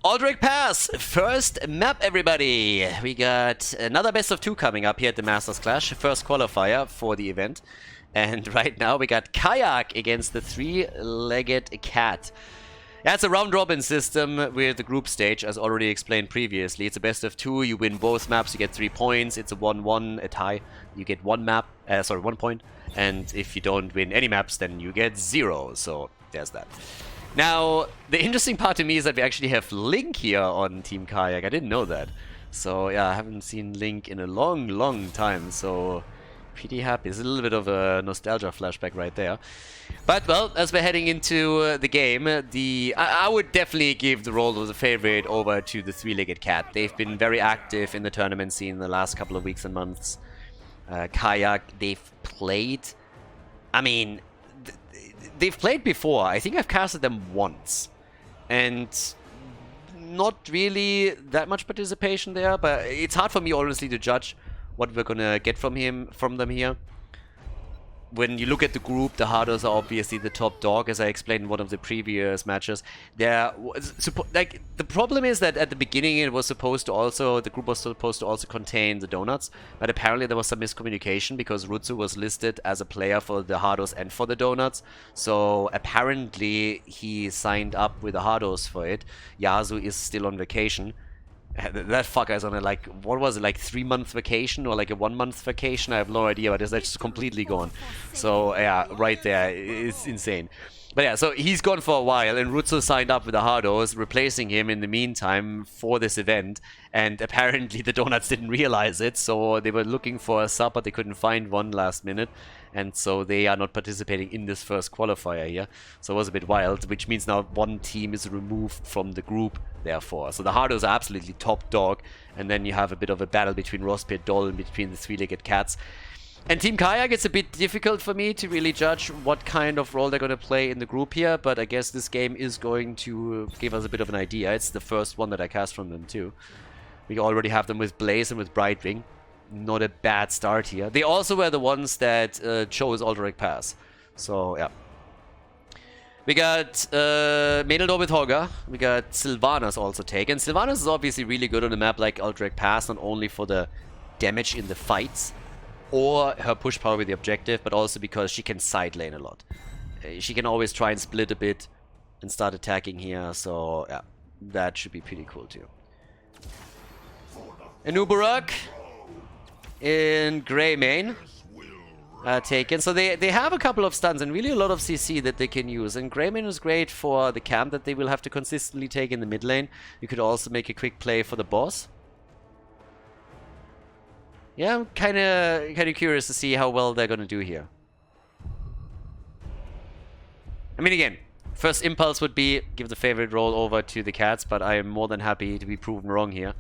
Aldrich Pass, first map, everybody. We got another best of 2 coming up here at the Masters Clash, first qualifier for the event. And right now we got Kayak against the 3-legged cat. Yeah, it's a round-robin system with the group stage, as already explained previously. It's a best of 2, you win both maps, you get 3 points. It's a 1-1, a tie, you get 1 point. And if you don't win any maps, then you get 0. So there's that. Now, the interesting part to me is that we actually have Link here on Team Kayak. I didn't know that. So yeah, I haven't seen Link in a long time, so pretty happy. It's a little bit of a nostalgia flashback right there. But, well, as we're heading into the game, I would definitely give the role of the favorite over to the 3-legged cat. They've been very active in the tournament scene in the last couple of weeks and months. Kayak, they've played... I mean... They've played before. I think I've casted them once. And not really that much participation there, but it's hard for me honestly to judge what we're gonna get from them here. When you look at the group, the Khaldors are obviously the top dog, as I explained in one of the previous matches. Like, the problem is that at the beginning it was supposed to also, the group was supposed to also contain the donuts, but apparently there was some miscommunication because Rutsu was listed as a player for the Khaldors and for the donuts. So apparently he signed up with the Khaldors for it. Yasu is still on vacation. That fucker is on a, like, what was it, like 3-month vacation or like a 1-month vacation? I have no idea, but it's just completely gone. So yeah, right there, it's insane. But yeah, so he's gone for a while, and Rutsu signed up with the Khaldors, replacing him in the meantime for this event. And apparently the donuts didn't realize it, so they were looking for a sub, but they couldn't find one last minute. And so they are not participating in this first qualifier here. So it was a bit wild, which means now one team is removed from the group, therefore. So the Khaldors are absolutely top dog. And then you have a bit of a battle between Rosspit, Doll, and between the 3-legged cats. And Team Kayak, it's a bit difficult for me to really judge what kind of role they're going to play in the group here. But I guess this game is going to give us a bit of an idea. It's the first one that I cast from them too. We already have them with Blaze and with Brightwing. Not a bad start here. They also were the ones that chose Aldrich Pass. So, yeah. We got Khaldor with Hogger. We got Sylvanas also taken. Sylvanas is obviously really good on a map like Aldrich Pass, not only for the damage in the fights or her push power with the objective, but also because she can side lane a lot. She can always try and split a bit and start attacking here. So, yeah, that should be pretty cool too. Anubarak in Greymane taken. So they have a couple of stuns and really a lot of CC that they can use. And Greymane is great for the camp that they will have to consistently take in the mid lane. You could also make a quick play for the boss. Yeah, I'm kind of curious to see how well they're going to do here. I mean, again, first impulse would be give the favorite role over to the cats, but I am more than happy to be proven wrong here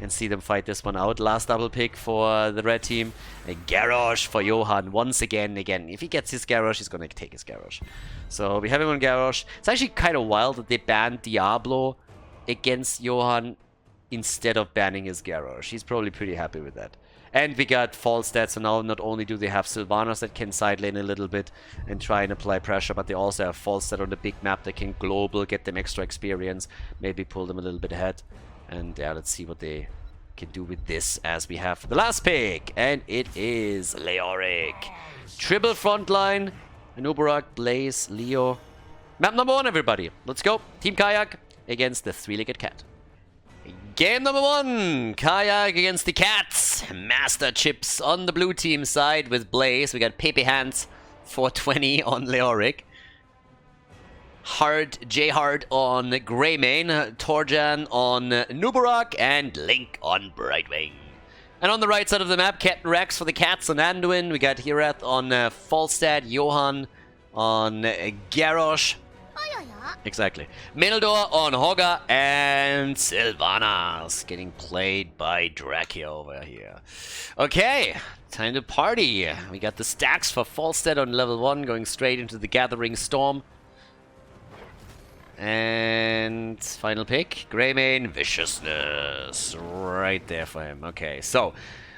and see them fight this one out. Last double pick for the red team. A Garrosh for Johan once again. If he gets his Garrosh, he's going to take his Garrosh. So we have him on Garrosh. It's actually kind of wild that they banned Diablo against Johan instead of banning his Garrosh. He's probably pretty happy with that. And we got false stats, so now not only do they have Sylvanas that can side lane a little bit and try and apply pressure, but they also have false stat on the big map that can global, get them extra experience, maybe pull them a little bit ahead. And yeah, let's see what they can do with this as we have the last pick. And it is Leoric. Triple frontline. Anubarak, Blaze, Leo. Map number 1, everybody. Let's go. Team Kayak against the 3-legged cat. Game number 1. Kayak against the cats. Master Chips on the blue team side with Blaze. We got Pepe Hands 420 on Leoric. J-Hard on Greymane, Torjan on Nubarak, and Link on Brightwing. And on the right side of the map, Cat and Rex for the cats on Anduin. We got Hirath on Falstad, Johan on Garrosh. Exactly. Khaldor on Hogger, and Sylvanas getting played by Drachia over here. Okay, time to party. We got the stacks for Falstad on level 1, going straight into the Gathering Storm. And final pick, Greymane, Viciousness, right there for him. Okay, so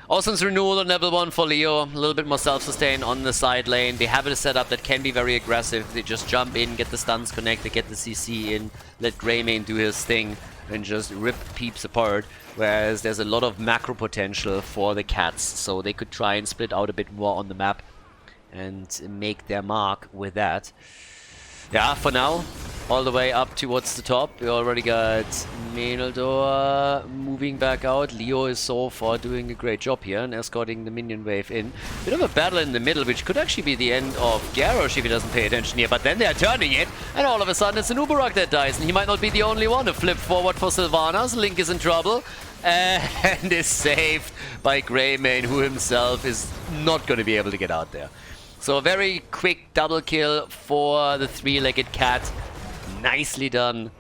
Ocean's Renewal on level 1 for Leo. A little bit more self-sustain on the side lane. They have a setup that can be very aggressive. They just jump in, get the stuns connected, get the CC in, let Greymane do his thing, and just rip peeps apart. Whereas there's a lot of macro potential for the cats, so they could try and split out a bit more on the map and make their mark with that. Yeah, for now, all the way up towards the top. We already got Khaldor moving back out. Leo is so far doing a great job here and escorting the minion wave in. Bit of a battle in the middle, which could actually be the end of Garrosh if he doesn't pay attention here. But then they're turning it, and all of a sudden it's an Uberak that dies. And he might not be the only one to flip forward for Sylvanas. Link is in trouble and is saved by Greymane, who himself is not going to be able to get out there. So a very quick double kill for the three-legged cat. Nicely done.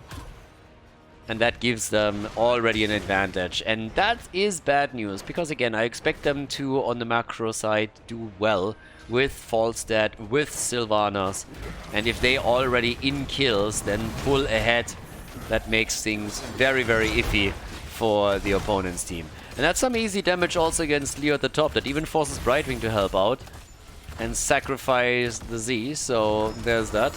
And that gives them already an advantage. And that is bad news, because again, I expect them to, on the macro side, do well with Falstad, with Sylvanas. And if they already in kills, then pull ahead. That makes things very, very iffy for the opponent's team. And that's some easy damage also against Leo at the top, that even forces Brightwing to help out and sacrifice the Z, so there's that.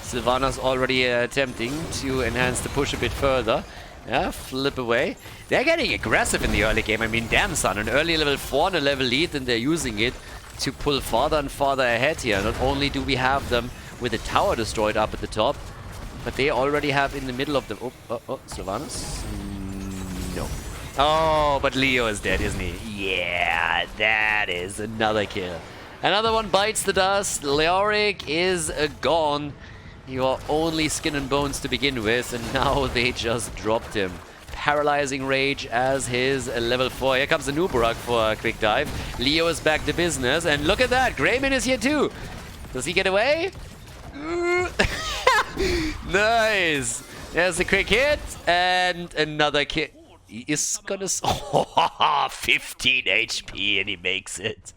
Sylvanas already attempting to enhance the push a bit further. Yeah, flip away. They're getting aggressive in the early game. I mean, damn son, an early level 4 and a level lead, and they're using it to pull farther and farther ahead here. Not only do we have them with the tower destroyed up at the top, but they already have in the middle of the... Oh, Sylvanas? No. Oh, but Leo is dead, isn't he? Yeah, that is another kill. Another one bites the dust. Leoric is gone. You are only skin and bones to begin with, and now they just dropped him. Paralyzing Rage as his level 4. Here comes the Nubarak for a quick dive. Leo is back to business, and look at that. Greymane is here too. Does he get away? Nice. There's a quick hit, and another kick. He is gonna... 15 HP, and he makes it.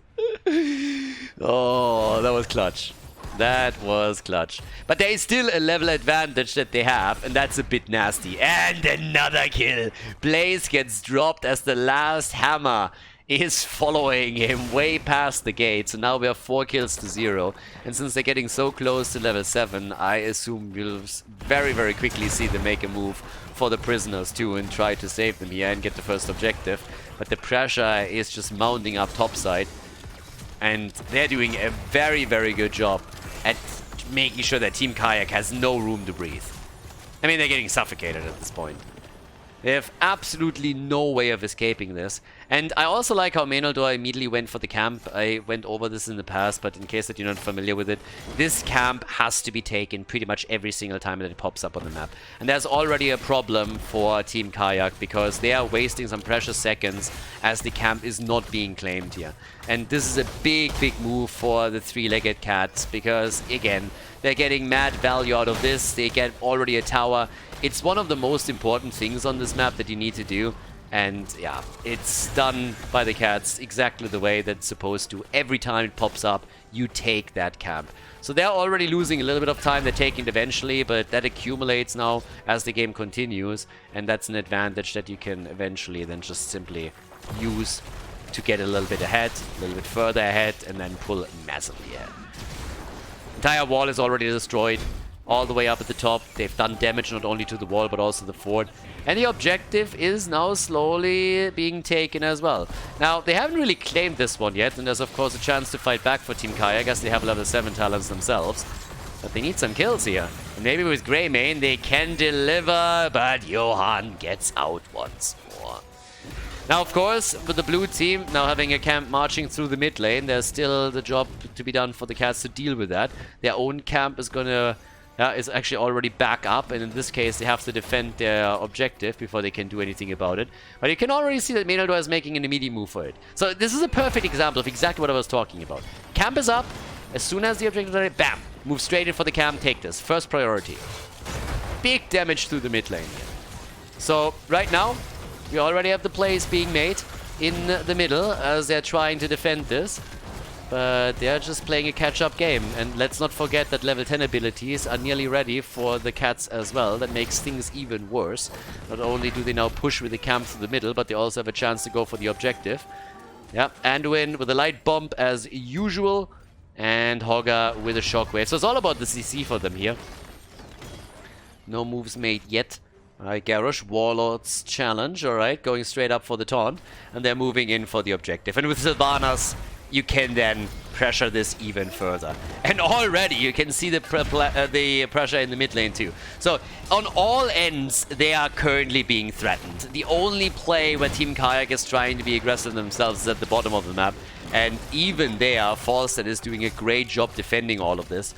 Oh, that was clutch. That was clutch. But there is still a level advantage that they have, and that's a bit nasty. And another kill. Blaze gets dropped as the last hammer is following him way past the gate. So now we have 4 kills to 0. And since they're getting so close to level 7, I assume we'll very, very quickly see them make a move for the prisoners too and try to save them here and get the first objective. But the pressure is just mounting up topside. And they're doing a very, very good job at making sure that Team Kayak has no room to breathe. I mean, they're getting suffocated at this point. They have absolutely no way of escaping this. And I also like how Khaldor immediately went for the camp. I went over this in the past, but in case that you're not familiar with it, this camp has to be taken pretty much every single time that it pops up on the map. And there's already a problem for Team Kayak, because they are wasting some precious seconds as the camp is not being claimed here. And this is a big, big move for the three-legged cats, because, again, they're getting mad value out of this. They get already a tower. It's one of the most important things on this map that you need to do. And yeah, it's done by the cats exactly the way that's supposed to. Every time it pops up, you take that camp. So they're already losing a little bit of time. They're taking it eventually, but that accumulates now as the game continues. And that's an advantage that you can eventually then just simply use to get a little bit ahead, a little bit further ahead, and then pull massively ahead. Entire wall is already destroyed. All the way up at the top. They've done damage not only to the wall, but also the fort. And the objective is now slowly being taken as well. Now, they haven't really claimed this one yet, and there's of course a chance to fight back for Team Kayak. I guess they have level 7 talents themselves. But they need some kills here. And maybe with Greymane they can deliver, but Johan gets out once more. Now, of course, with the blue team now having a camp marching through the mid lane, there's still the job to be done for the cats to deal with that. Their own camp is gonna... is actually already back up, and in this case they have to defend their objective before they can do anything about it. But you can already see that Khaldor is making an immediate move for it. So this is a perfect example of exactly what I was talking about. Camp is up. As soon as the objective is ready, bam! Move straight in for the camp, take this. First priority. Big damage to the mid lane here. So right now, we already have the plays being made in the middle as they're trying to defend this. But they're just playing a catch-up game. And let's not forget that level 10 abilities are nearly ready for the cats as well. That makes things even worse. Not only do they now push with the camp through the middle, but they also have a chance to go for the objective. Yeah, Anduin with a light bump as usual. And Hogger with a shockwave. So it's all about the CC for them here. No moves made yet. Alright, Garrosh, Warlord's challenge. Alright, going straight up for the taunt. And they're moving in for the objective. And with Sylvanas, you can then pressure this even further. And already you can see the pressure in the mid lane too. So on all ends, they are currently being threatened. The only play where Team Kayak is trying to be aggressive themselves is at the bottom of the map. And even there, Falstad is doing a great job defending all of this,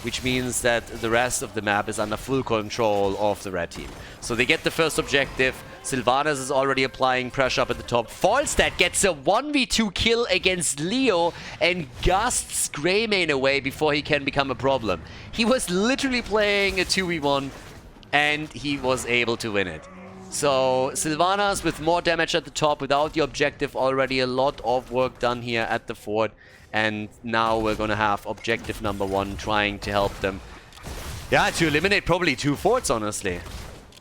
which means that the rest of the map is under full control of the red team. So they get the first objective. Sylvanas is already applying pressure up at the top. Falstad gets a 1v2 kill against Leo and gusts Greymane away before he can become a problem. He was literally playing a 2v1 and he was able to win it. So Sylvanas with more damage at the top without the objective, already a lot of work done here at the fort. And now we're gonna have objective number 1 trying to help them. Yeah, to eliminate probably 2 forts, honestly.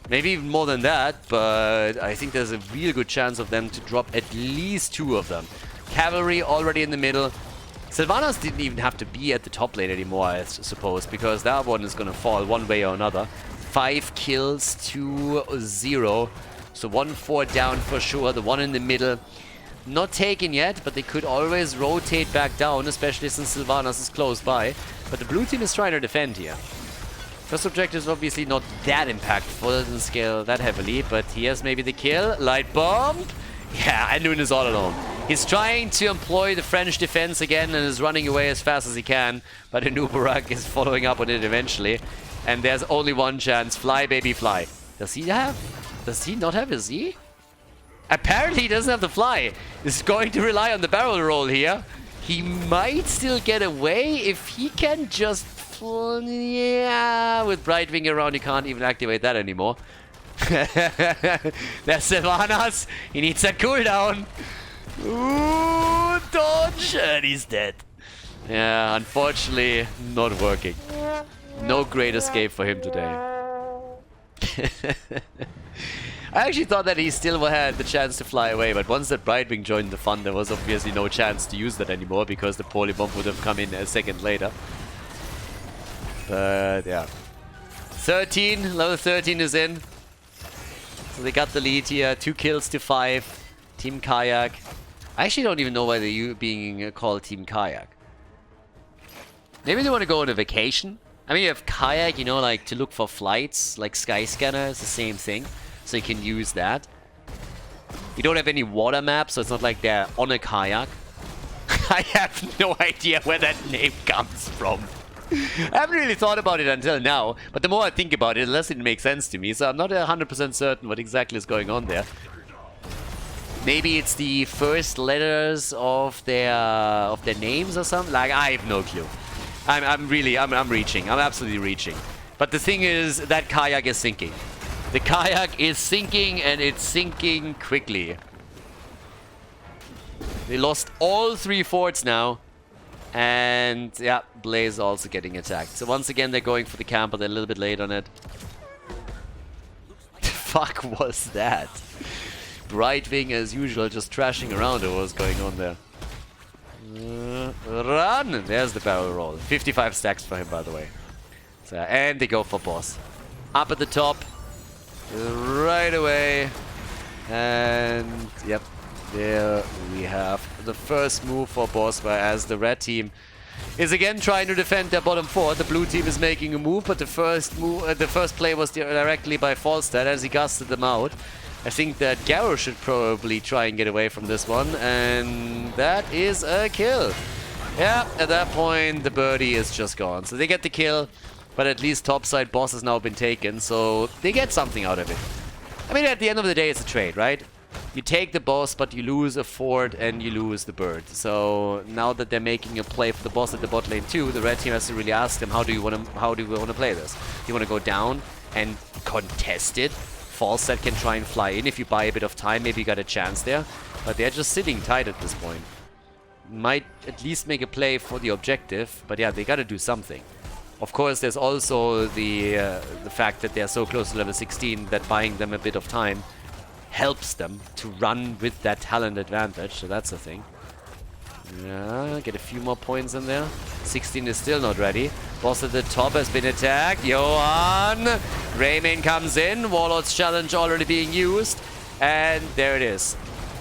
Maybe even more than that, but I think there's a real good chance of them to drop at least 2 of them. Cavalry already in the middle. Sylvanas didn't even have to be at the top lane anymore, I suppose, because that one is gonna fall one way or another. 5 kills to 0. So 1 fort down for sure. The one in the middle not taken yet, but they could always rotate back down, especially since Sylvanas is close by. But the blue team is trying to defend here. First objective is obviously not that impactful, doesn't scale that heavily, but he has maybe the kill. Light bomb. Yeah, Anduin is all alone. He's trying to employ the French defense again and is running away as fast as he can, but Anubarak is following up on it eventually. And there's only one chance. Fly, baby, fly. Does he not have a Z? Apparently he doesn't have the fly. He's going to rely on the barrel roll here. He might still get away if he can just... Yeah, with Brightwing around, you can't even activate that anymore. There's Sylvanas. He needs a cooldown. Ooh, dodge. And he's dead. Yeah, unfortunately, not working. No great escape for him today. I actually thought that he still had the chance to fly away, but once that Brightwing joined the fun, there was obviously no chance to use that anymore because the poly bomb would have come in a second later. But yeah. 13, level 13 is in. So they got the lead here, 2 kills to 5. Team Kayak. I actually don't even know why they're being called Team Kayak. Maybe they want to go on a vacation? I mean, you have Kayak, you know, like to look for flights, like Skyscanner is the same thing. So you can use that. You don't have any water map, so it's not like they're on a kayak. I have no idea where that name comes from. I haven't really thought about it until now, but the more I think about it, the less it makes sense to me, so I'm not 100% certain what exactly is going on there. Maybe it's the first letters of their names or something? Like, I have no clue. I'm reaching. I'm absolutely reaching. But the thing is, that kayak is sinking. The kayak is sinking, and it's sinking quickly. They lost all 3 forts now. And yeah, Blaze also getting attacked. So once again, they're going for the camp, but they're a little bit late on it. The fuck was that? Brightwing, as usual, just trashing around at what's going on there. Run! There's the barrel roll. 55 stacks for him, by the way. So, and they go for boss. Up at the top. Right away. And yep. There we have the first move for boss, whereas the red team is again trying to defend their bottom fort. The blue team is making a move, but the first play was directly by Falstad as he gusted them out. I think that Garrosh should probably try and get away from this one, and that is a kill. Yeah, at that point the birdie is just gone. So they get the kill, but at least topside boss has now been taken, so they get something out of it. I mean, at the end of the day, it's a trade, right? You take the boss, but you lose a fort and you lose the bird. So now that they're making a play for the boss at the bot lane too, the red team has to really ask them, how do we want to play this? Do you want to go down and contest it? Falstad can try and fly in. If you buy a bit of time, maybe you got a chance there. But they're just sitting tight at this point. Might at least make a play for the objective, but yeah, they got to do something. Of course, there's also the fact that they're so close to level 16 that buying them a bit of time helps them to run with that talent advantage, so that's the thing. Yeah, get a few more points in there. 16 is still not ready. Boss at the top has been attacked. Johan! Greymane comes in. Warlord's challenge already being used. And there it is.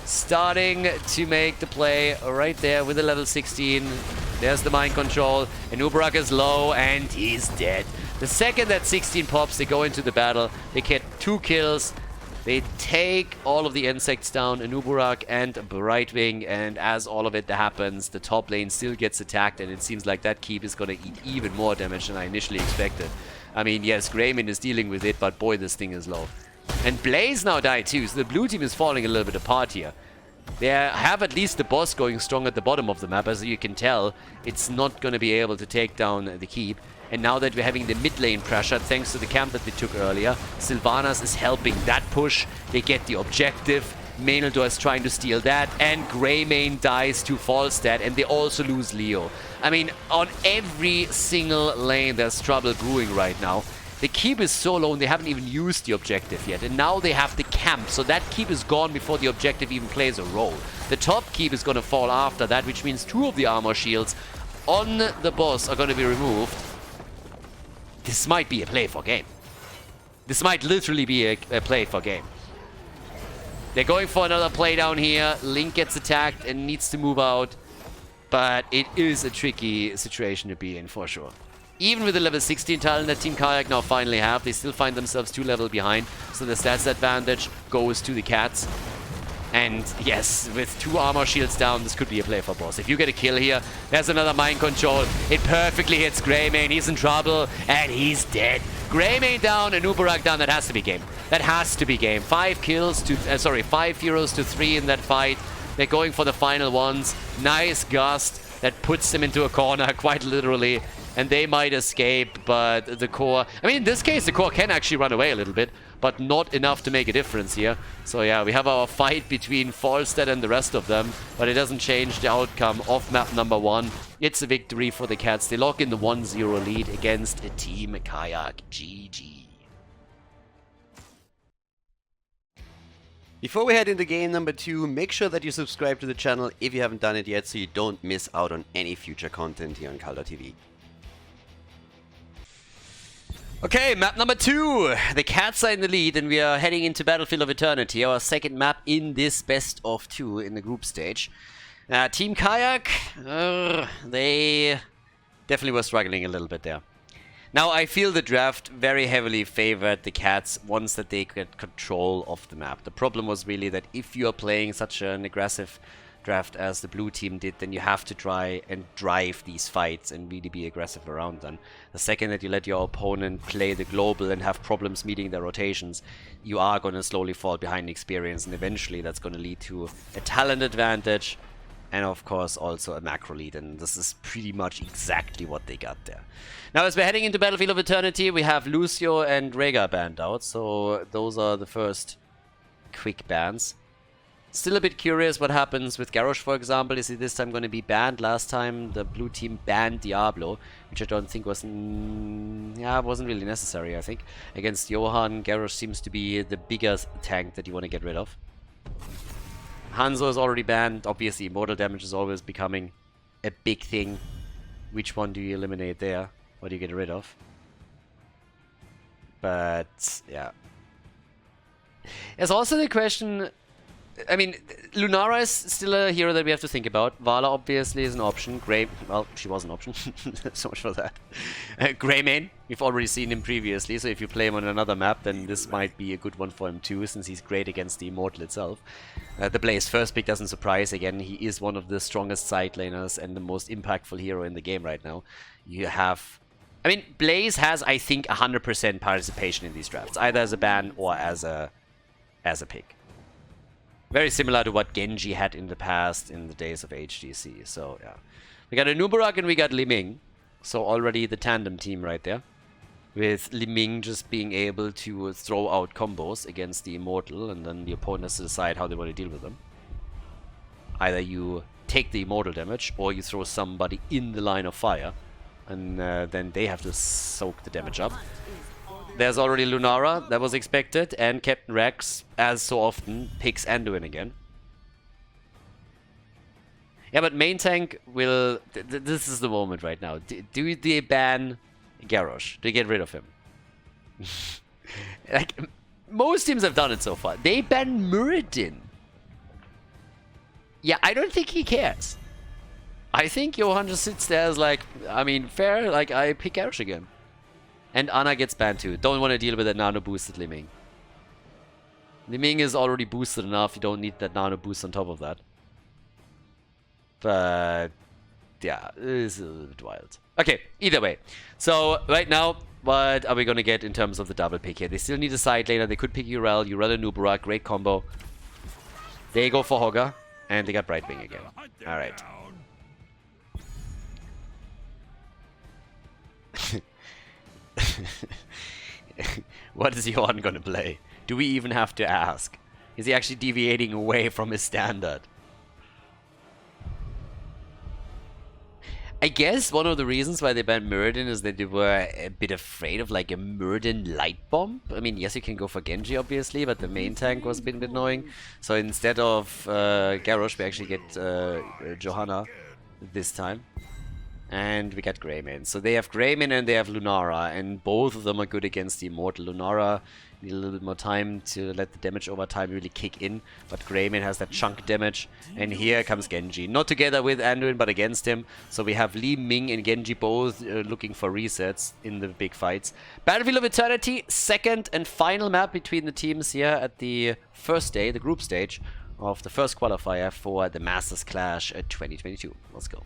Starting to make the play right there with the level 16. There's the mind control. And Uberak is low and he's dead. The second that 16 pops, they go into the battle. They get 2 kills. They take all of the insects down, Anuburak and Brightwing, and as all of it happens, the top lane still gets attacked, and it seems like that keep is going to eat even more damage than I initially expected. I mean, yes, Greymane is dealing with it, but boy, this thing is low. And Blaze now died too, so the blue team is falling a little bit apart here. They have at least the boss going strong at the bottom of the map, as you can tell. It's not going to be able to take down the keep. And now that we're having the mid lane pressure, thanks to the camp that we took earlier, Sylvanas is helping that push. They get the objective. Maenaldor is trying to steal that. And Greymane dies to Falstad. And they also lose Leo. I mean, on every single lane, there's trouble brewing right now. The keep is so low and they haven't even used the objective yet. And now they have the camp. So that keep is gone before the objective even plays a role. The top keep is going to fall after that, which means 2 of the armor shields on the boss are going to be removed. This might be a play for game. This might literally be a play for game. They're going for another play down here. Link gets attacked and needs to move out. But it is a tricky situation to be in for sure. Even with the level 16 talent that Team Kayak now finally have, they still find themselves 2 levels behind. So the stats advantage goes to the Cats. And yes, with 2 armor shields down, this could be a play for boss. If you get a kill here, there's another mind control. It perfectly hits Greymane. He's in trouble, and he's dead. Greymane down and Uberak down. That has to be game. That has to be game. 5 kills to, 5 heroes to 3 in that fight. They're going for the final ones. Nice gust that puts them into a corner, quite literally. And they might escape, but the core... I mean, in this case, the core can actually run away a little bit, but not enough to make a difference here. So yeah, we have our fight between Falstad and the rest of them, but it doesn't change the outcome of map number 1. It's a victory for the Cats. They lock in the 1-0 lead against a Team Kayak. GG. Before we head into game number 2, make sure that you subscribe to the channel if you haven't done it yet, so you don't miss out on any future content here on Khaldor TV. Okay, map number 2. The Cats are in the lead and we are heading into Battlefield of Eternity, our second map in this best of 2 in the group stage. Team Kayak, they definitely were struggling a little bit there. Now, I feel the draft very heavily favored the Cats once that they get control of the map. The problem was really that if you are playing such an aggressive draft as the blue team did, then you have to try and drive these fights and really be aggressive around them. The second that you let your opponent play the global and have problems meeting their rotations, you are going to slowly fall behind experience, and eventually that's going to lead to a talent advantage and of course also a macro lead, and this is pretty much exactly what they got there. Now, as we're heading into Battlefield of Eternity, we have Lucio and Rhaegar banned out, so those are the first quick bans. Still a bit curious what happens with Garrosh, for example. Is he this time going to be banned? Last time the blue team banned Diablo, which I don't think was... yeah, it wasn't really necessary, I think. Against Johan, Garrosh seems to be the biggest tank that you want to get rid of. Hanzo is already banned. Obviously, immortal damage is always becoming a big thing. Which one do you eliminate there? What do you get rid of? But, yeah. There's also the question... I mean, Lunara is still a hero that we have to think about. Vala obviously is an option. Well, she was an option. So much for that. Greymane, we've already seen him previously, so if you play him on another map, then this might be a good one for him too, since he's great against the Immortal itself. The Blaze first pick doesn't surprise. Again, he is one of the strongest side laners and the most impactful hero in the game right now. You have... I mean, Blaze has, I think, 100% participation in these drafts, either as a ban or as a pick. Very similar to what Genji had in the past in the days of HGC. So, yeah. We got a Nubarak and we got Li Ming. So, already the tandem team right there. With Li Ming just being able to throw out combos against the Immortal. And then the opponent has to decide how they want to deal with them. Either you take the Immortal damage or you throw somebody in the line of fire. And then they have to soak the damage up. There's already Lunara, that was expected, and Captain Rex, as so often, picks Anduin again. Yeah, but main tank will... this is the moment right now. Do they ban Garrosh? Do they get rid of him? Like, most teams have done it so far. They ban Muradin. Yeah, I don't think he cares. I think Johan just sits there as like, I mean, fair, like, I pick Garrosh again. And Ana gets banned too. Don't want to deal with that nano boosted Liming. Liming is already boosted enough. You don't need that nano boost on top of that. But yeah, it is a little bit wild. Okay, either way. So right now, what are we going to get in terms of the double pick here? They still need a side laner. They could pick Urel and Nubura. Great combo. They go for Hogger. And they got Brightwing again. Alright. What is Johan gonna play? Do we even have to ask? Is he actually deviating away from his standard? I guess one of the reasons why they banned Muradin is that they were a bit afraid of like a Muradin light bomb. I mean, yes, you can go for Genji obviously, but the main tank was a bit annoying. So instead of Garrosh, we actually get Johanna this time. And we got Greymane. So they have Greymane and they have Lunara, and both of them are good against the Immortal. Lunara need a little bit more time to let the damage over time really kick in, but Greymane has that chunk damage. And here comes Genji. Not together with Anduin, but against him. So we have Li Ming and Genji both looking for resets in the big fights. Battlefield of Eternity, second and final map between the teams here at the first day, the group stage of the first qualifier for the Masters Clash 2022. Let's go.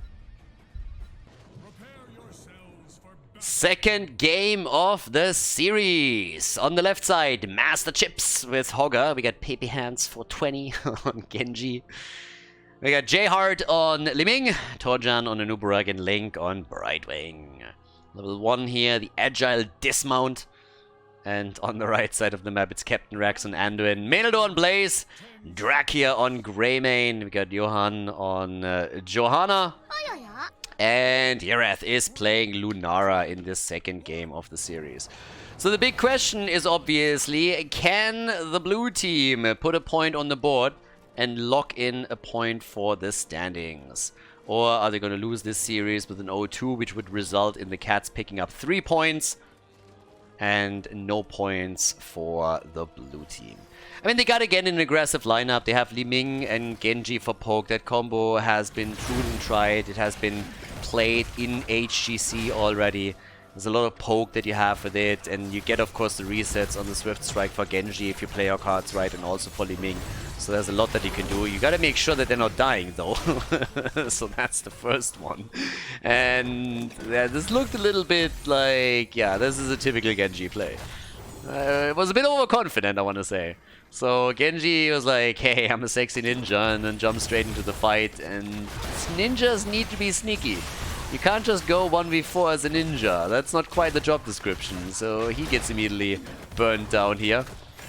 Second game of the series. On the left side, Master Chips with Hogger. We got Pepe Hands for 20 on Genji. We got J-Heart on Liming, Torjan on Anubarak, and Link on Brightwing. Level 1 here, the Agile Dismount. And on the right side of the map, it's Captain Rex on Anduin, Meneldo on Blaze, Drakia on Greymane. We got Johan on Johanna. And Yereth is playing Lunara in this second game of the series. So the big question is obviously, can the blue team put a point on the board and lock in a point for the standings? Or are they going to lose this series with an 0-2, which would result in the Cats picking up 3 points and no points for the blue team? I mean, they got again an aggressive lineup. They have Li Ming and Genji for poke. That combo has been proven and tried. It has been played in HGC already. There's a lot of poke that you have with it, and you get, of course, the resets on the Swift Strike for Genji if you play your cards right, and also for Li Ming. So there's a lot that you can do. You gotta make sure that they're not dying, though. So that's the first one. And yeah, this looked a little bit like, yeah, this is a typical Genji play. It was a bit overconfident, I want to say. So Genji was like, hey, I'm a sexy ninja, and then jumped straight into the fight. And ninjas need to be sneaky. You can't just go 1v4 as a ninja. That's not quite the job description. So he gets immediately burned down here.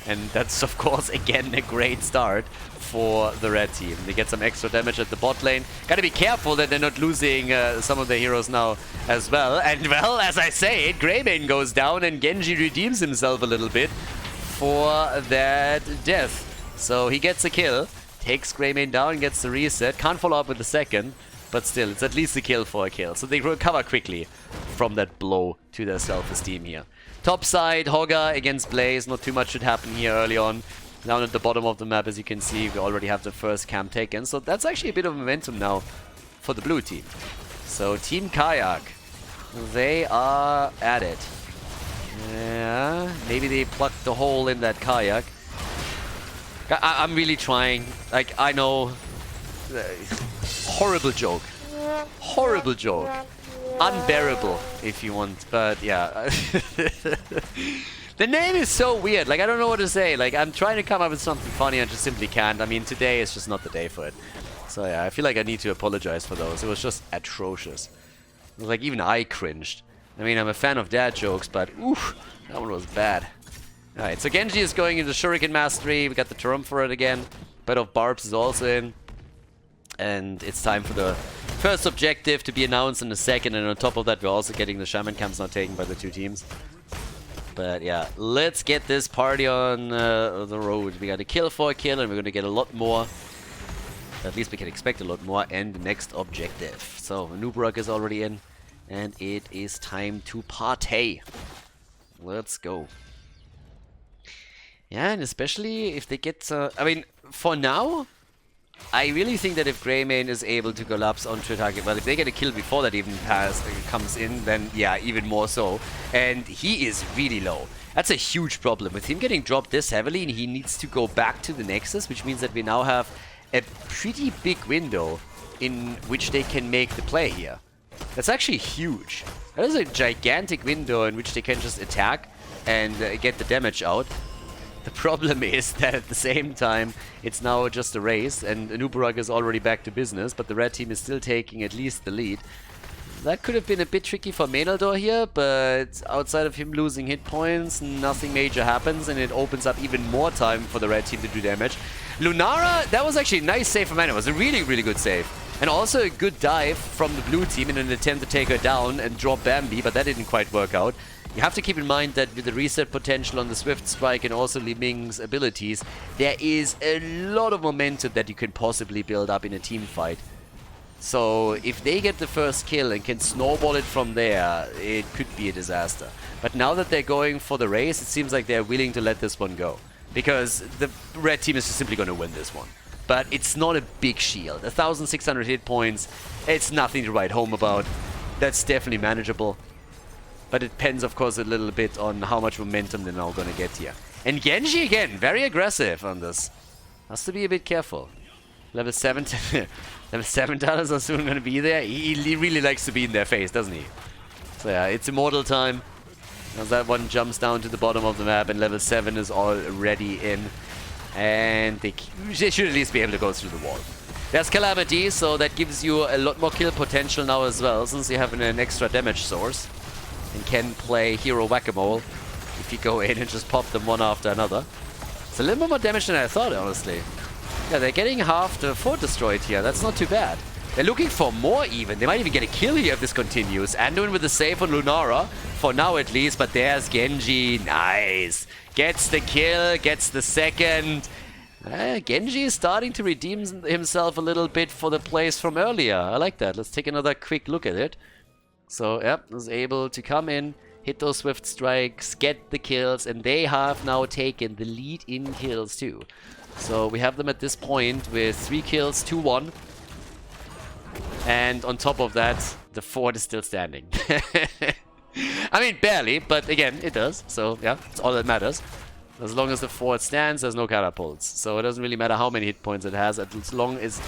And that's, of course, again, a great start for the red team. They get some extra damage at the bot lane. Gotta be careful that they're not losing some of their heroes now as well. And, well, as I say it, Greymane goes down and Genji redeems himself a little bit for that death. So he gets a kill, takes Greymane down, gets the reset. Can't follow up with the second, but still, it's at least a kill for a kill. So they recover quickly from that blow to their self-esteem here. Top side, Hogger against Blaze. Not too much should happen here early on. Down at the bottom of the map, as you can see, we already have the first camp taken. So that's actually a bit of momentum now for the blue team. So Team Kayak, they are at it. Yeah, maybe they plucked the hole in that Kayak. I'm really trying. Like, I know. Horrible joke. Horrible joke. Unbearable, if you want. But yeah. The name is so weird. Like, I don't know what to say. Like, I'm trying to come up with something funny and just simply can't. I mean, today is just not the day for it. So yeah, I feel like I need to apologize for those. It was just atrocious. It was like, even I cringed. I mean, I'm a fan of dad jokes, but oof, that one was bad. Alright, so Genji is going into Shuriken Mastery. We got the Trump for it again. Bed of Barbs is also in. And it's time for the first objective to be announced in a second. And on top of that, we're also getting the Shaman camps now taken by the two teams. But yeah, let's get this party on the road. We got a kill for a kill, and we're going to get a lot more. At least we can expect a lot more. And the next objective. So, Noobrug is already in. And it is time to party. Let's go. Yeah, and especially if they get... I mean, for now, I really think that if Greymane is able to collapse onto a target, well, if they get a kill before that even comes in, then yeah, even more so. And he is really low. That's a huge problem. With him getting dropped this heavily, and he needs to go back to the Nexus, which means that we now have a pretty big window in which they can make the play here. That's actually huge. That is a gigantic window in which they can just attack and get the damage out. The problem is that at the same time, it's now just a race, and Noobrug is already back to business, but the red team is still taking at least the lead. That could have been a bit tricky for Menaldor here, but outside of him losing hit points, nothing major happens, and it opens up even more time for the red team to do damage. Lunara, that was actually a nice save from Mana. It was a really, really good save. And also a good dive from the blue team in an attempt to take her down and drop Bambi, but that didn't quite work out. You have to keep in mind that with the reset potential on the Swift Strike and also Li Ming's abilities, there is a lot of momentum that you can possibly build up in a team fight. So if they get the first kill and can snowball it from there, it could be a disaster. But now that they're going for the race, it seems like they're willing to let this one go. Because the red team is just simply going to win this one. But it's not a big shield. 1,600 hit points, it's nothing to write home about. That's definitely manageable. But it depends, of course, a little bit on how much momentum they're now going to get here. And Genji, again, very aggressive on this. Has to be a bit careful. Level 7 level 7 talents are soon going to be there. He really likes to be in their face, doesn't he? So yeah, it's immortal time. As that one jumps down to the bottom of the map, and level 7 is already in. And they should at least be able to go through the wall. There's Calamity, so that gives you a lot more kill potential now as well, since you have an extra damage source. And can play Hero Whack-A-Mole if you go in and just pop them one after another. It's a little bit more damage than I thought, honestly. Yeah, they're getting half the fort destroyed here. That's not too bad. They're looking for more even. They might even get a kill here if this continues. Anduin with the save on Lunara, for now at least. But there's Genji. Nice. Gets the kill, gets the second. Genji is starting to redeem himself a little bit for the plays from earlier. I like that. Let's take another quick look at it. So, yep, was able to come in, hit those Swift Strikes, get the kills, and they have now taken the lead in kills too. So we have them at this point with 3 kills, 2-1. And on top of that, the fort is still standing. I mean, barely, but again, it does. So, yeah, it's all that matters. As long as the fort stands, there's no catapults. So it doesn't really matter how many hit points it has, as long as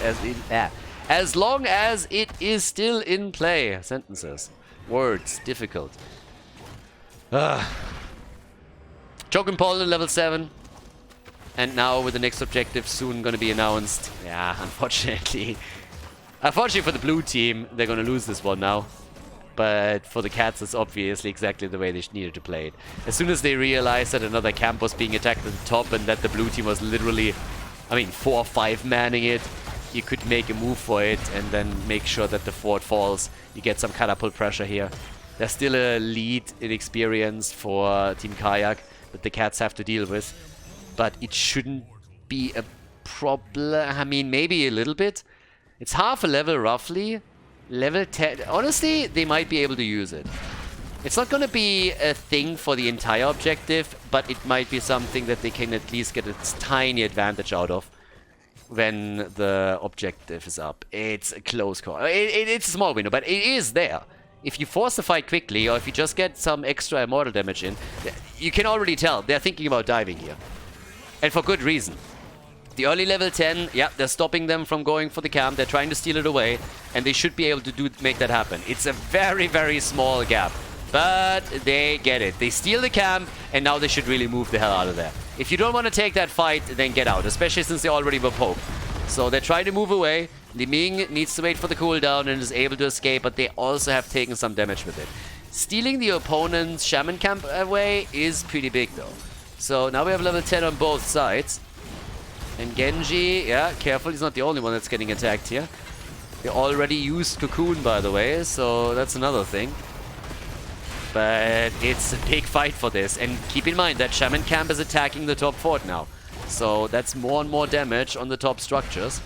it is still in play. Sentences. Words. Difficult. Jokin Poland level 7. And now with the next objective soon going to be announced. Yeah, unfortunately. Unfortunately for the blue team, they're going to lose this one now. But for the Cats, it's obviously exactly the way they needed to play it. As soon as they realized that another camp was being attacked at the top and that the blue team was literally, I mean, 4 or 5 manning it, you could make a move for it and then make sure that the fort falls. You get some catapult pressure here. There's still a lead in experience for Team Kayak that the Cats have to deal with. But it shouldn't be a problem. I mean, maybe a little bit. It's half a level roughly. Level 10. Honestly, they might be able to use it. It's not going to be a thing for the entire objective, but it might be something that they can at least get a tiny advantage out of when the objective is up. It's a close call. It's a small window, but it is there. If you force the fight quickly, or if you just get some extra immortal damage in, you can already tell they're thinking about diving here. And for good reason. The early level 10, yeah, they're stopping them from going for the camp. They're trying to steal it away, and they should be able to make that happen. It's a very, very small gap, but they get it. They steal the camp, and now they should really move the hell out of there. If you don't want to take that fight, then get out, especially since they already were poked. So they're trying to move away. Li Ming needs to wait for the cooldown and is able to escape, but they also have taken some damage with it. Stealing the opponent's shaman camp away is pretty big, though. So now we have level 10 on both sides. And Genji, yeah, careful, he's not the only one that's getting attacked here. They already used Cocoon, by the way, so that's another thing. But it's a big fight for this. And keep in mind that Shaman Camp is attacking the top fort now. So that's more and more damage on the top structures.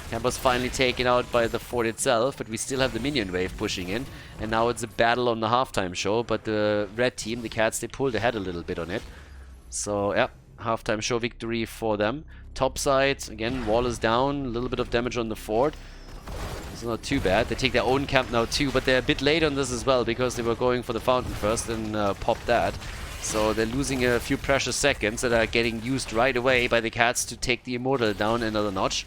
Camp was finally taken out by the fort itself, but we still have the minion wave pushing in. And now it's a battle on the halftime show, but the red team, the Cats, they pulled ahead a little bit on it. So, yeah, halftime show victory for them. Top side, again, wall is down, a little bit of damage on the fort. It's not too bad. They take their own camp now too, but they're a bit late on this as well because they were going for the fountain first and popped that. So they're losing a few precious seconds that are getting used right away by the Cats to take the Immortal down another notch.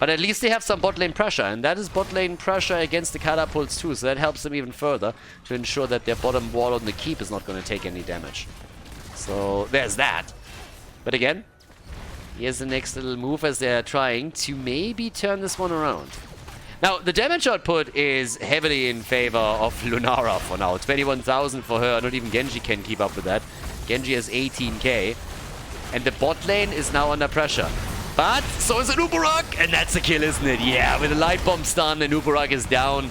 But at least they have some bot lane pressure, and that is bot lane pressure against the catapults too, so that helps them even further to ensure that their bottom wall on the keep is not going to take any damage. So there's that. But again, here's the next little move as they're trying to maybe turn this one around. Now, the damage output is heavily in favor of Lunara for now. 21,000 for her. Not even Genji can keep up with that. Genji has 18k. And the bot lane is now under pressure. But so is an Uburak, and that's a kill, isn't it? Yeah, with a light bomb stun, and Uburak is down.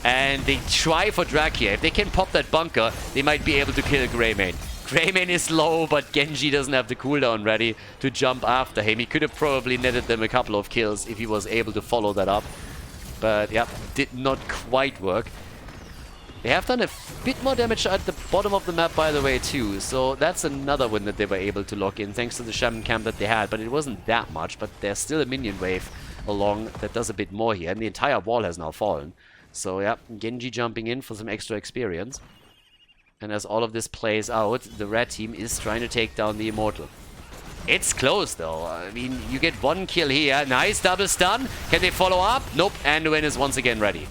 And they try for Drak here. If they can pop that bunker, they might be able to kill Greymane. Greymane is low, but Genji doesn't have the cooldown ready to jump after him. He could have probably netted them a couple of kills if he was able to follow that up. But yeah, did not quite work. They have done a bit more damage at the bottom of the map, by the way, too. So that's another win that they were able to lock in, thanks to the Shaman Camp that they had. But it wasn't that much, but there's still a minion wave along that does a bit more here. And the entire wall has now fallen. So yeah, Genji jumping in for some extra experience. And as all of this plays out, the red team is trying to take down the Immortal. It's close, though. I mean, you get one kill here. Nice double stun. Can they follow up? Nope. Anduin is once again ready.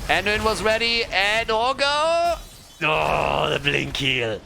Anduin was ready, and Orgo! Oh, the blink kill.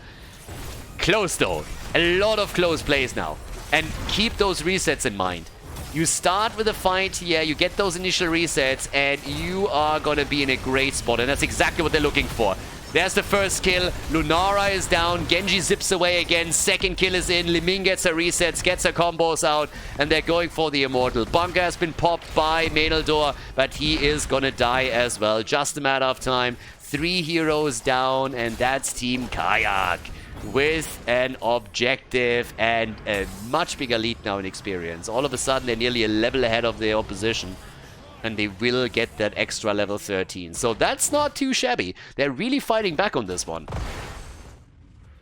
Close, though. A lot of close plays now. And keep those resets in mind. You start with a fight here, you get those initial resets, and you are gonna be in a great spot. And that's exactly what they're looking for. There's the first kill. Lunara is down. Genji zips away again. Second kill is in. Liming gets her resets, gets her combos out, and they're going for the Immortal. Bunker has been popped by Menaldor, but he is gonna die as well. Just a matter of time. 3 heroes down, and that's Team Kayak with an objective and a much bigger lead now in experience. All of a sudden, they're nearly a level ahead of the opposition. And they will get that extra level 13. So that's not too shabby. They're really fighting back on this one.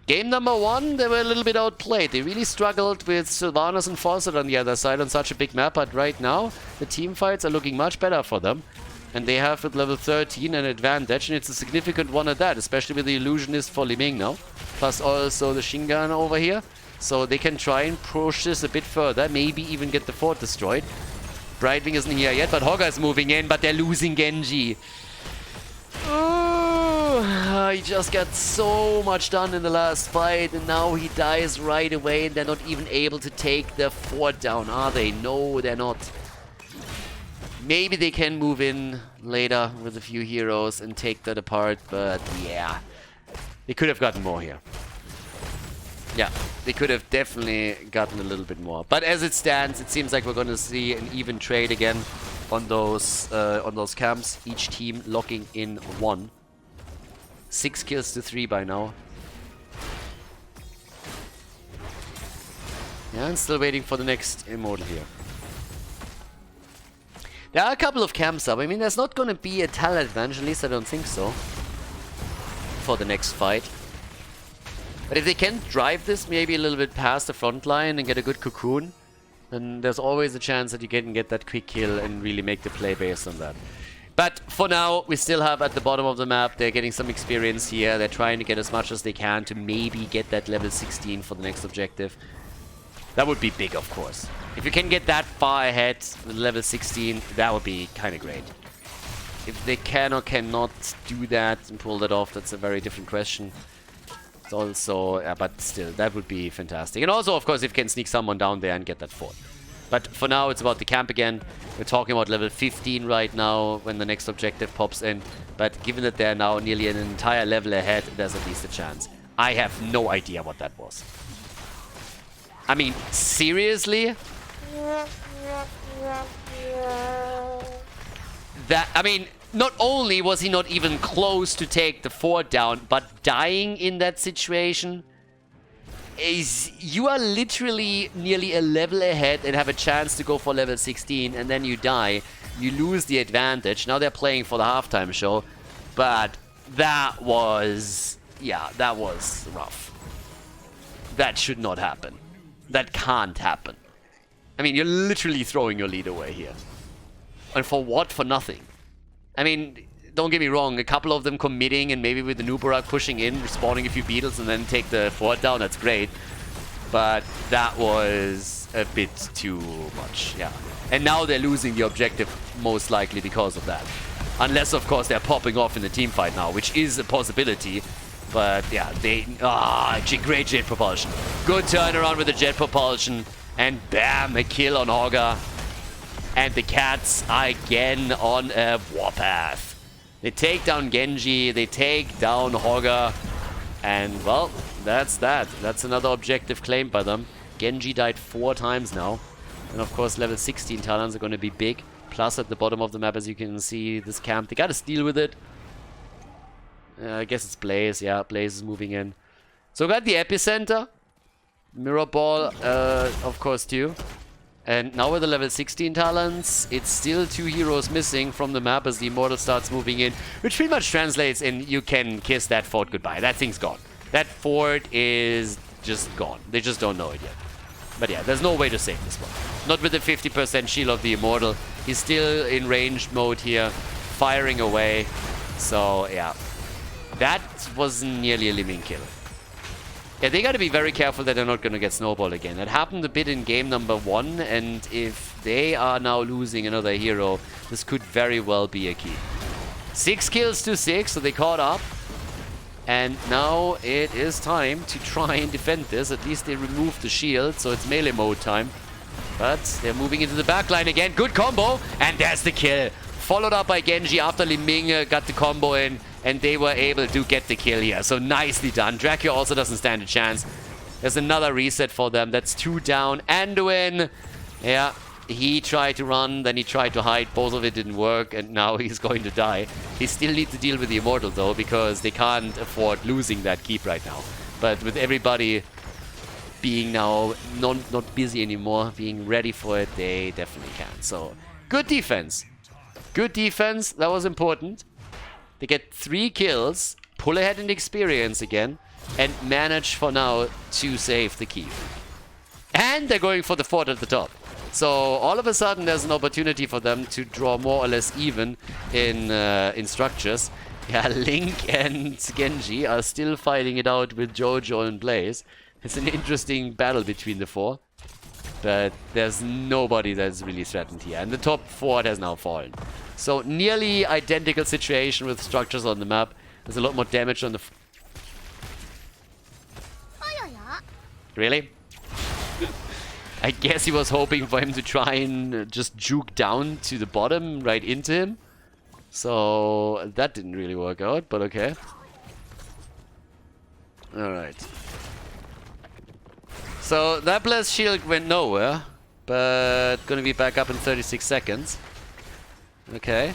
Game number 1, they were a little bit outplayed. They really struggled with Sylvanas and Fawcett on the other side on such a big map. But right now, the team fights are looking much better for them. And they have with level 13 an advantage. And it's a significant one at that, especially with the Illusionist for Liming now. Plus also the Shingan over here. So they can try and push this a bit further. Maybe even get the fort destroyed. Brightwing isn't here yet, but Hogger is moving in, but they're losing Genji. Oh, he just got so much done in the last fight, and now he dies right away, and they're not even able to take the fort down, are they? No, they're not. Maybe they can move in later with a few heroes and take that apart, but yeah. They could have gotten more here. Yeah, they could have definitely gotten a little bit more. But as it stands, it seems like we're going to see an even trade again on those camps. Each team locking in 1. 6 kills to 3 by now. Yeah, and still waiting for the next Immortal here. There are a couple of camps up. I mean, there's not going to be a talent advantage, at least I don't think so, for the next fight. But if they can drive this maybe a little bit past the front line and get a good cocoon, then there's always a chance that you can get that quick kill and really make the play based on that. But for now, we still have at the bottom of the map, they're getting some experience here. They're trying to get as much as they can to maybe get that level 16 for the next objective. That would be big, of course. If you can get that far ahead with level 16, that would be kind of great. If they can or cannot do that and pull that off, that's a very different question. Also, yeah, but still, that would be fantastic. And also, of course, if you can sneak someone down there and get that fort. But for now, it's about the camp again. We're talking about level 15 right now when the next objective pops in. But given that they're now nearly an entire level ahead, there's at least a chance. I have no idea what that was. I mean, seriously? I mean, not only was he not even close to take the fort down, but dying in that situation is... You are literally nearly a level ahead and have a chance to go for level 16, and then you die. You lose the advantage. Now they're playing for the halftime show, but that was... Yeah, that was rough. That should not happen. That can't happen. I mean, you're literally throwing your lead away here. And for what? For nothing. I mean, don't get me wrong, a couple of them committing and maybe with the Nubarak pushing in, spawning a few beetles and then take the fort down, that's great. But that was a bit too much, yeah. And now they're losing the objective most likely because of that. Unless, of course, they're popping off in the team fight now, which is a possibility. But yeah, they... great jet propulsion. Good turnaround with the jet propulsion. And bam, a kill on Hogger. And the cats are again on a warpath. They take down Genji, they take down Hogger. And well, that's that. That's another objective claimed by them. Genji died 4 times now. And of course, level 16 talents are going to be big. Plus at the bottom of the map, as you can see, this camp. They got to steal with it. I guess it's Blaze. Yeah, Blaze is moving in. So we got the epicenter. Mirror Ball, of course, too. And now with the level 16 talents, it's still 2 heroes missing from the map as the Immortal starts moving in. Which pretty much translates in you can kiss that fort goodbye. That thing's gone. That fort is just gone. They just don't know it yet. But yeah, there's no way to save this one. Not with the 50% shield of the Immortal. He's still in ranged mode here, firing away. So yeah, that was nearly a living kill. Yeah, they gotta be very careful that they're not gonna get snowballed again. That happened a bit in game number 1, and if they are now losing another hero, this could very well be a key. 6 kills to 6, so they caught up. And now it is time to try and defend this. At least they removed the shield, so it's melee mode time. But they're moving into the backline again. Good combo, and there's the kill. Followed up by Genji after Li Ming got the combo in, and they were able to get the kill here. So nicely done. Dracula also doesn't stand a chance. There's another reset for them. That's 2 down. Anduin, yeah, he tried to run, then he tried to hide. Both of it didn't work, and now he's going to die. He still needs to deal with the Immortal, though, because they can't afford losing that keep right now. But with everybody being now not busy anymore, being ready for it, they definitely can. So, good defense. Good defense. That was important. They get 3 kills, pull ahead in experience again, and manage for now to save the keep. And they're going for the fort at the top. So all of a sudden there's an opportunity for them to draw more or less even in structures. Yeah, Link and Genji are still fighting it out with Jojo and Blaze. It's an interesting battle between the 4. But there's nobody that's really threatened here. And the top fort has now fallen. So nearly identical situation with structures on the map. There's a lot more damage on the... Really? I guess he was hoping for him to try and just juke down to the bottom, right into him. So that didn't really work out, but okay. Alright. So that blessed shield went nowhere, but gonna be back up in 36 seconds. Okay.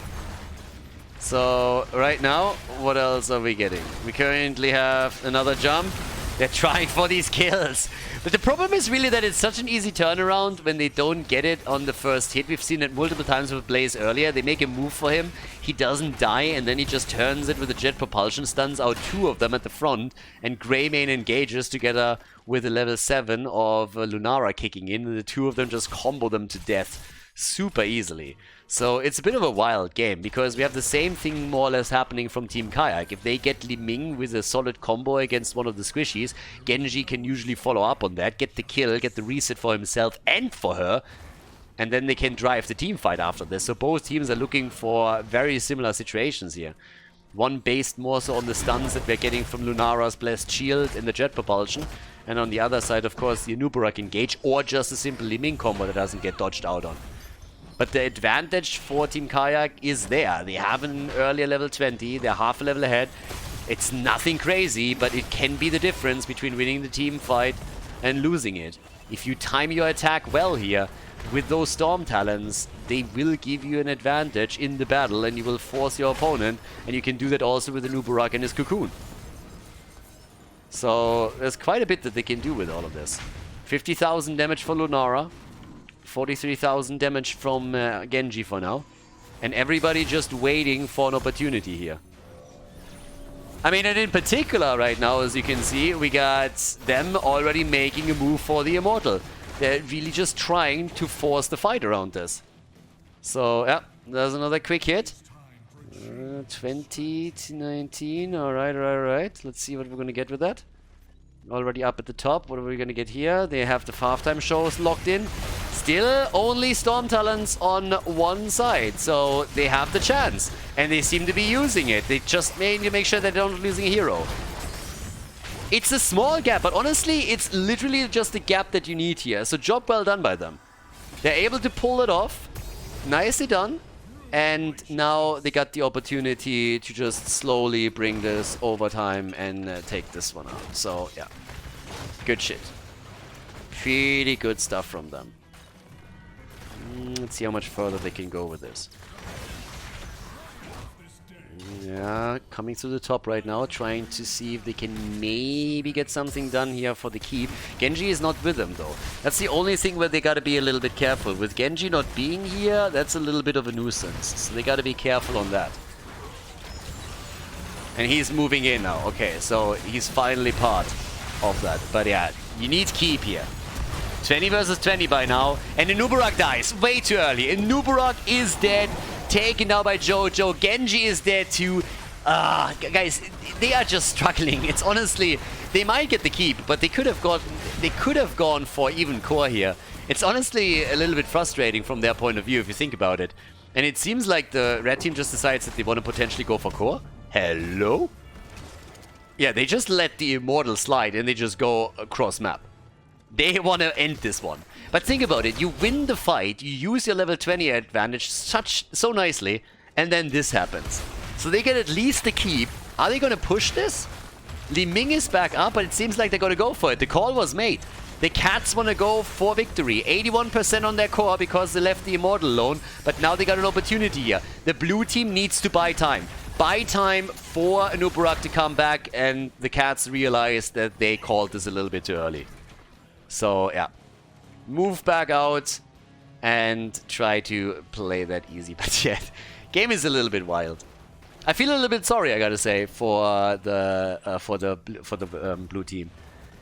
So right now, what else are we getting? We currently have another jump. They're trying for these kills. But the problem is really that it's such an easy turnaround when they don't get it on the first hit. We've seen it multiple times with Blaze earlier. They make a move for him. He doesn't die, and then he just turns it with the jet propulsion, stuns out 2 of them at the front, and Greymane engages together with a level 7 of Lunara kicking in, and the 2 of them just combo them to death super easily. So it's a bit of a wild game, because we have the same thing more or less happening from Team Kayak. If they get Li Ming with a solid combo against one of the squishies, Genji can usually follow up on that, get the kill, get the reset for himself and for her, and then they can drive the team fight after this. So both teams are looking for very similar situations here. One based more so on the stuns that we're getting from Lunara's Blessed Shield and the jet propulsion, and on the other side, of course, the Anubarak engage, or just a simple Li Ming combo that doesn't get dodged out on. But the advantage for Team Kayak is there. They have an earlier level 20, they're half a level ahead. It's nothing crazy, but it can be the difference between winning the team fight and losing it. If you time your attack well here, with those Storm Talons, they will give you an advantage in the battle and you will force your opponent, and you can do that also with the Nubarak and his Cocoon. So there's quite a bit that they can do with all of this. 50,000 damage for Lunara, 43,000 damage from Genji for now, and everybody just waiting for an opportunity here. I mean, and in particular right now, as you can see, we got them already making a move for the Immortal. They're really just trying to force the fight around this. So, yeah, there's another quick hit. 20 to 19. Alright. Let's see what we're gonna get with that. Already up at the top. What are we gonna get here? They have the halftime shows locked in. Still only Storm Talons on one side, so they have the chance. And they seem to be using it. They just need to make sure they don't losing a hero. It's a small gap, but honestly, it's literally just the gap that you need here. So job well done by them. They're able to pull it off. Nicely done. And now they got the opportunity to just slowly bring this overtime and take this one out. So, yeah. Good shit. Pretty good stuff from them. Let's see how much further they can go with this. Yeah, coming to the top right now, trying to see if they can maybe get something done here for the keep. Genji is not with them though. That's the only thing where they gotta be a little bit careful. With Genji not being here, that's a little bit of a nuisance. So they gotta be careful on that. And he's moving in now. Okay, so he's finally part of that. But yeah, you need keep here. 20 versus 20 by now. And Nubarak dies way too early. And Nubarak is dead. Taken now by Jojo. Genji is dead too. Guys, they are just struggling. It's honestly, they might get the keep, but they could have gone for even core here. It's honestly a little bit frustrating from their point of view if you think about it. And it seems like the red team just decides that they want to potentially go for core. Hello? Yeah, they just let the Immortal slide and they just go across map. They want to end this one. But think about it, you win the fight, you use your level 20 advantage so nicely, and then this happens. So they get at least the keep. Are they going to push this? Li Ming is back up, but it seems like they're going to go for it. The call was made. The Cats want to go for victory. 81% on their core because they left the Immortal alone, but now they got an opportunity here. The blue team needs to buy time. Buy time for Nubarak to come back, and the Cats realize that they called this a little bit too early. So, yeah. Move back out and try to play that easy. But yet, game is a little bit wild. I feel a little bit sorry, I gotta say, for the blue team.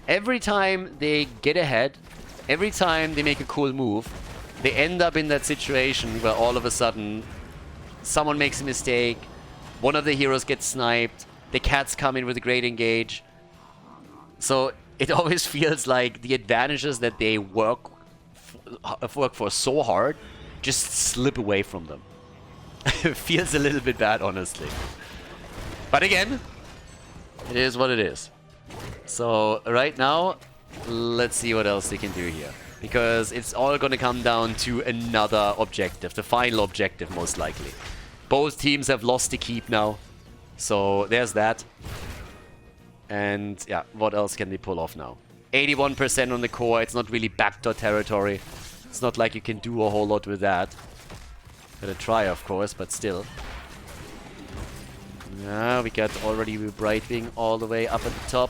Every time they get ahead, every time they make a cool move, they end up in that situation where all of a sudden someone makes a mistake, one of the heroes gets sniped, the Cats come in with a great engage. So it always feels like the advantages that they work for so hard just slip away from them. It feels a little bit bad, honestly. But again, it is what it is. So right now, let's see what else they can do here. Because it's all going to come down to another objective, the final objective most likely. Both teams have lost the keep now. So there's that. And yeah, what else can they pull off now? 81% on the core, it's not really backdoor territory. It's not like you can do a whole lot with that. Gotta try, of course, but still. Yeah, we got already Brightwing all the way up at the top.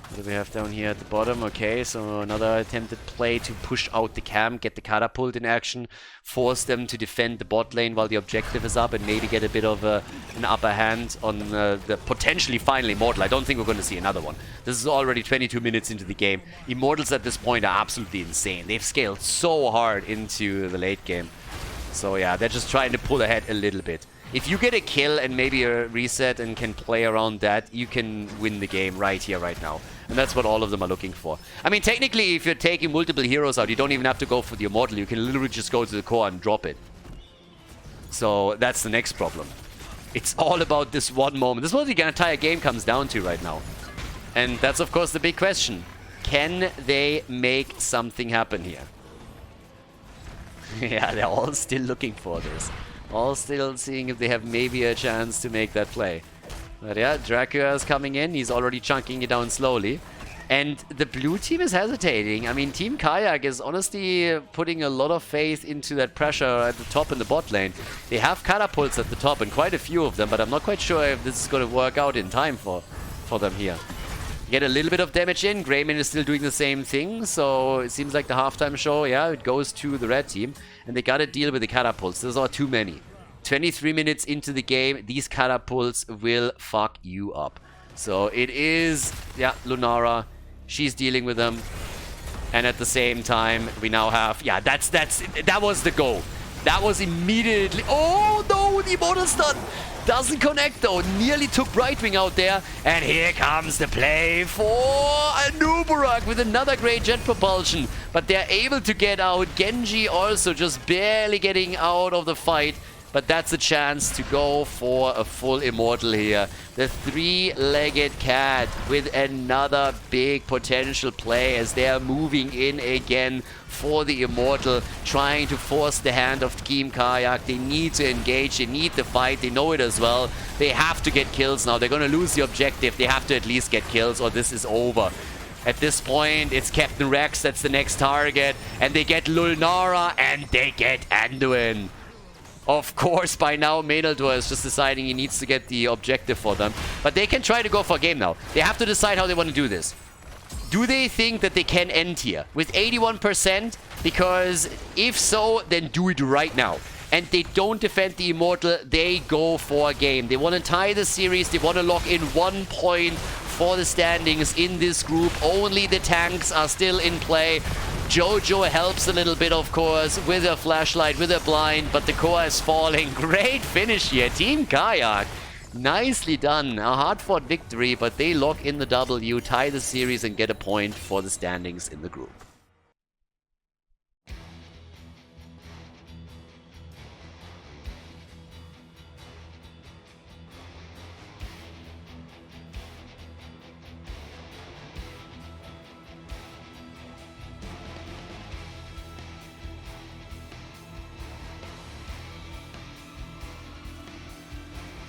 What do we have down here at the bottom? Okay, so another attempted play to push out the camp, get the catapult in action, force them to defend the bot lane while the objective is up, and maybe get a bit of an upper hand on the potentially final Immortal. I don't think we're going to see another one. This is already 22 minutes into the game. Immortals at this point are absolutely insane. They've scaled so hard into the late game. So yeah, they're just trying to pull ahead a little bit. If you get a kill and maybe a reset and can play around that, you can win the game right here, right now. And that's what all of them are looking for. I mean, technically, if you're taking multiple heroes out, you don't even have to go for the Immortal. You can literally just go to the core and drop it. So that's the next problem. It's all about this one moment. This is what the entire game comes down to right now. And that's, of course, the big question. Can they make something happen here? Yeah, they're all still looking for this. All still seeing if they have maybe a chance to make that play. But yeah, Dracula is coming in. He's already chunking it down slowly. And the blue team is hesitating. I mean, Team Kayak is honestly putting a lot of faith into that pressure at the top in the bot lane. They have catapults at the top and quite a few of them, but I'm not quite sure if this is going to work out in time for them here. Get a little bit of damage in. Greyman is still doing the same thing, so it seems like the halftime show, yeah, it goes to the red team. And they got to deal with the catapults. Those are too many. 23 minutes into the game, these catapults will fuck you up. So it is, yeah, Lunara. She's dealing with them. And at the same time, we now have, yeah, that was the goal. That was immediately, oh no, the immortal stun doesn't connect though. Nearly took Brightwing out there. And here comes the play for Anubarak with another great jet propulsion. But they're able to get out. Genji also just barely getting out of the fight. But that's a chance to go for a full immortal here. The three-legged cat with another big potential play as they are moving in again for the immortal, trying to force the hand of Team Kayak. They need to engage, they need the fight, they know it as well. They have to get kills now. They're going to lose the objective. They have to at least get kills or this is over. At this point, it's Captain Rex that's the next target. And they get Lulnara and they get Anduin. Of course, by now, Menaldor is just deciding he needs to get the objective for them. But they can try to go for a game now. They have to decide how they want to do this. Do they think that they can end here with 81%? Because if so, then do it right now. And they don't defend the Immortal, they go for a game. They want to tie the series, they want to lock in 1 point for the standings in this group. Only the tanks are still in play. Jojo helps a little bit, of course, with a flashlight, with a blind, but the core is falling. Great finish here. Team Kayak, nicely done. A hard-fought victory, but they lock in the W, tie the series, and get a point for the standings in the group.